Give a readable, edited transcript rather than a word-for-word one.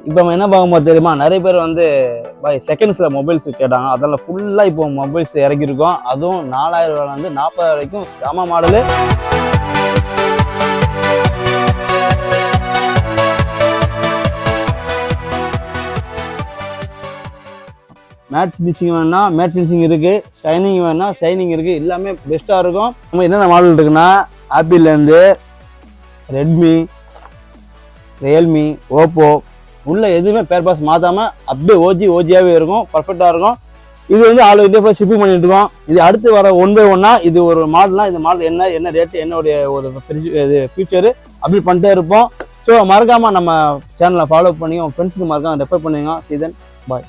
இப்போ நம்ம என்ன பார்க்கும்போது தெரியுமா, நிறைய பேர் வந்து செகண்ட்ஸில் மொபைல்ஸ் கேட்டாங்க. அதெல்லாம் ஃபுல்லாக இப்போ மொபைல்ஸ் இறக்கியிருக்கோம். அதுவும் 4000 ரூபாயிலேருந்து 40,000 வரைக்கும் செம மாடலு. மேட் ஃபினிஷிங் வேணுன்னா மேட் ஃபினிஷிங் இருக்குது, ஷைனிங் வேணுன்னா ஷைனிங் இருக்குது. எல்லாமே பெஸ்ட்டாக இருக்கும். நம்ம என்னென்ன மாடல் இருக்குன்னா, ஆப்பிள்லேருந்து ரெட்மி, ரியல்மி, ஓப்போ, உள்ள எதுவுமே பேர் பாஸ் மாற்றாமல் அப்படியே ஓஜியாகவே இருக்கும். பர்ஃபெக்டாக இருக்கும். இது வந்து ஆல் இந்தியா போய் ஷிப்பிங் பண்ணிட்டு இருக்கோம். இது அடுத்து வர 1 by 1 இது ஒரு மாடல்னா இந்த மாடல் என்ன ரேட்டு, என்னுடைய ஒரு ஃபியூச்சரு அப்படி பண்ணிட்டே இருப்போம். ஸோ மறக்காமல் நம்ம சேனலை ஃபாலோ பண்ணி உங்கள் ஃப்ரெண்ட்ஸுக்கு மறக்காமல் ரெஃபர் பண்ணுங்க. சீதன் பாய்.